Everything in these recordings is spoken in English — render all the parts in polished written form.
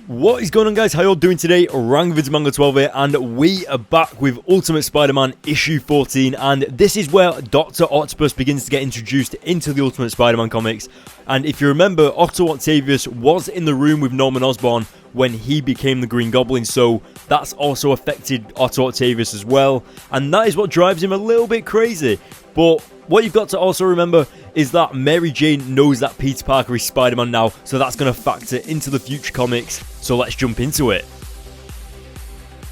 What is going on, guys? How y'all doing today? RangVidsMango12 here, and we are back with Ultimate Spider-Man issue 14, and this is where Dr. Octopus begins to get introduced into the Ultimate Spider-Man comics. And if you remember, Otto Octavius was in the room with Norman Osborn when he became the Green Goblin, so that's also affected Otto Octavius as well, and that is what drives him a little bit crazy. But what you've got to also remember is that Mary Jane knows that Peter Parker is Spider-Man now, so that's going to factor into the future comics, so let's jump into it.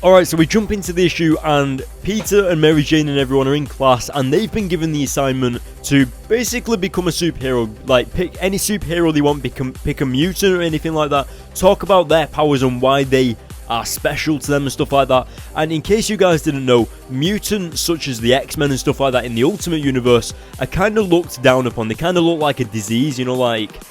Alright, so we jump into the issue, and Peter and Mary Jane and everyone are in class, and they've been given the assignment to basically become a superhero. Like, pick any superhero they want, pick a mutant or anything like that, talk about their powers and why they are special to them and stuff like that. And in case you guys didn't know, mutants such as the X-Men and stuff like that in the Ultimate Universe are kind of looked down upon. They kind of look like a disease, you know, like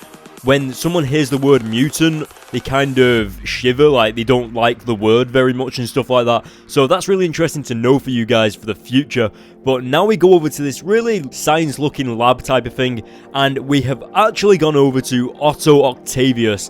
when someone hears the word mutant, they kind of shiver, like they don't like the word very much and stuff like that. So that's really interesting to know for you guys for the future. But now we go over to this really science-looking lab type of thing, and we have actually gone over to Otto Octavius.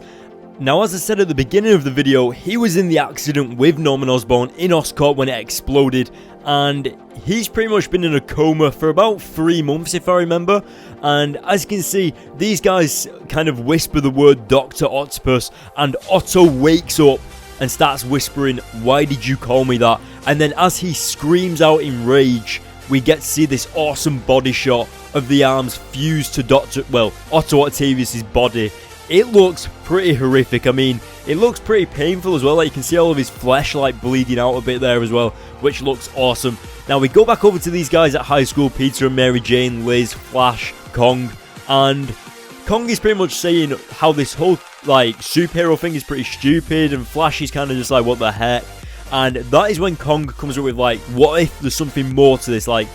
Now, as I said at the beginning of the video, he was in the accident with Norman Osborn in Oscorp when it exploded, and he's pretty much been in a coma for about 3 months, if I remember. And as you can see, these guys kind of whisper the word Dr. Octopus, and Otto wakes up and starts whispering, "Why did you call me that?" And then as he screams out in rage, we get to see this awesome body shot of the arms fused to Otto Octavius' body. It looks pretty horrific. I mean, it looks pretty painful as well. Like, you can see all of his flesh like bleeding out a bit there as well, which looks awesome. Now we go back over to these guys at high school, Peter and Mary Jane, Liz, Flash, Kong, and Kong is pretty much saying how this whole like superhero thing is pretty stupid, and Flash is kind of just like, what the heck? And that is when Kong comes up with like, what if there's something more to this? Like,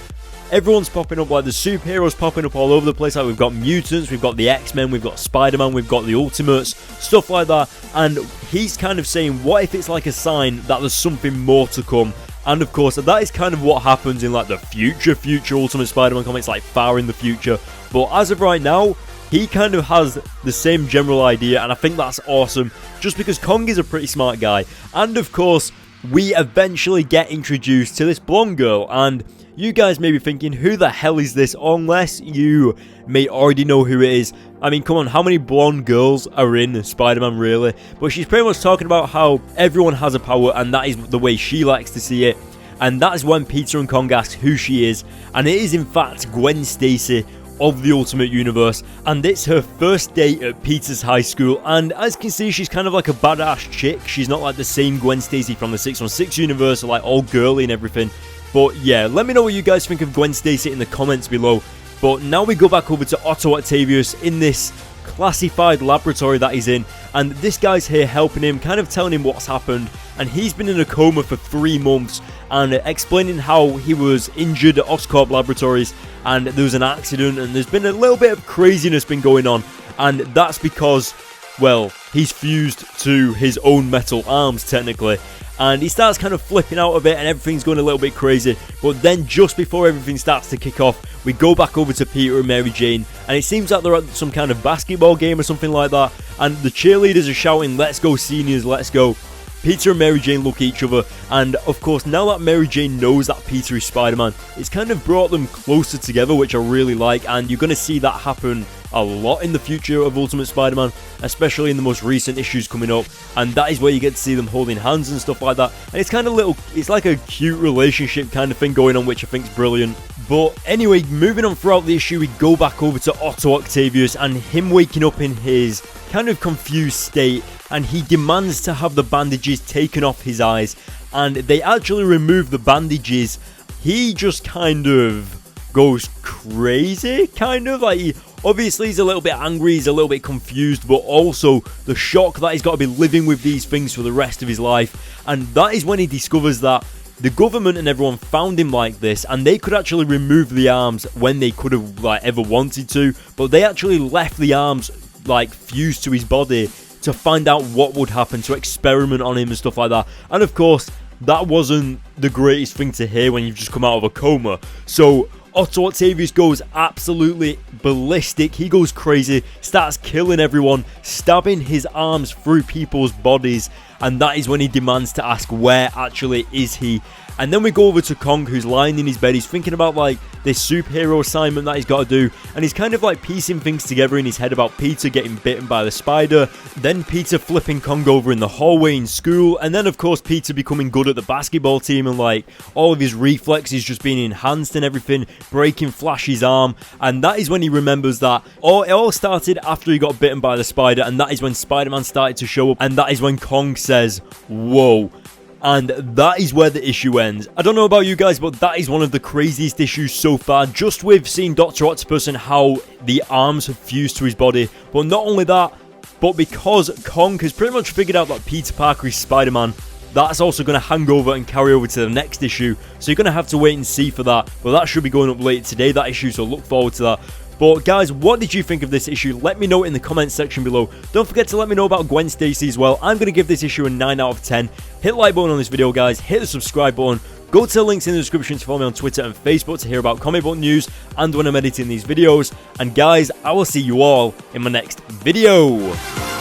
everyone's popping up, like the superheroes popping up all over the place. Like, we've got mutants, we've got the X-Men, we've got Spider-Man, we've got the Ultimates, stuff like that. And he's kind of saying, what if it's like a sign that there's something more to come? And of course, that is kind of what happens in like the future Ultimate Spider-Man comics, like far in the future. But as of right now, he kind of has the same general idea, and I think that's awesome, just because Kong is a pretty smart guy. And of course, we eventually get introduced to this blonde girl, and you guys may be thinking, who the hell is this? Unless you may already know who it is. I mean, come on, how many blonde girls are in Spider-Man, really? But she's pretty much talking about how everyone has a power, and that is the way she likes to see it. And that is when Peter and Kong ask who she is, and it is in fact Gwen Stacy of the Ultimate Universe, and it's her first day at Peter's high school. And as you can see, she's kind of like a badass chick. She's not like the same Gwen Stacy from the 616 universe, like all girly and everything. But yeah, let me know what you guys think of Gwen Stacy in the comments below. But now we go back over to Otto Octavius in this classified laboratory that he's in, and this guy's here helping him, kind of telling him what's happened. And he's been in a coma for 3 months, and explaining how he was injured at Oscorp Laboratories, and there was an accident, and there's been a little bit of craziness been going on, and that's because, well, he's fused to his own metal arms technically. And he starts kind of flipping out a bit, and everything's going a little bit crazy. But then just before everything starts to kick off, we go back over to Peter and Mary Jane, and it seems like they're at some kind of basketball game or something like that, and the cheerleaders are shouting, "Let's go seniors, let's go." Peter and Mary Jane look at each other, and of course, now that Mary Jane knows that Peter is Spider-Man, it's kind of brought them closer together, which I really like, and you're going to see that happen a lot in the future of Ultimate Spider-Man, especially in the most recent issues coming up, and that is where you get to see them holding hands and stuff like that. And it's kind of it's like a cute relationship kind of thing going on, which I think is brilliant. But anyway, moving on throughout the issue, we go back over to Otto Octavius and him waking up in his kind of confused state, and he demands to have the bandages taken off his eyes, and they actually remove the bandages. He just kind of goes crazy, kind of like obviously he's a little bit angry, he's a little bit confused, but also the shock that he's got to be living with these things for the rest of his life. And that is when he discovers that the government and everyone found him like this, and they could actually remove the arms when they could have like ever wanted to, but they actually left the arms like fused to his body to find out what would happen, to experiment on him and stuff like that. And of course, that wasn't the greatest thing to hear when you've just come out of a coma. So Otto Octavius goes absolutely ballistic. He goes crazy, starts killing everyone, stabbing his arms through people's bodies, and that is when he demands to ask, where actually is he? And then we go over to Kong, who's lying in his bed. He's thinking about like this superhero assignment that he's got to do, and he's kind of like piecing things together in his head about Peter getting bitten by the spider, then Peter flipping Kong over in the hallway in school, and then of course Peter becoming good at the basketball team and like all of his reflexes just being enhanced and everything, breaking Flash's arm. And that is when he remembers that it all started after he got bitten by the spider, and that is when Spider-Man started to show up, and that is when Kong says, whoa. And that is where the issue ends. I don't know about you guys, but that is one of the craziest issues so far, just with seeing Dr. Octopus and how the arms have fused to his body. But not only that, but because Kong has pretty much figured out that Peter Parker is Spider-Man, that's also going to hang over and carry over to the next issue. So you're going to have to wait and see for that. But that should be going up later today, that issue, so look forward to that. But guys, what did you think of this issue? Let me know in the comments section below. Don't forget to let me know about Gwen Stacy as well. I'm going to give this issue a 9 out of 10. Hit the like button on this video, guys. Hit the subscribe button. Go to the links in the description to follow me on Twitter and Facebook to hear about comic book news and when I'm editing these videos. And guys, I will see you all in my next video.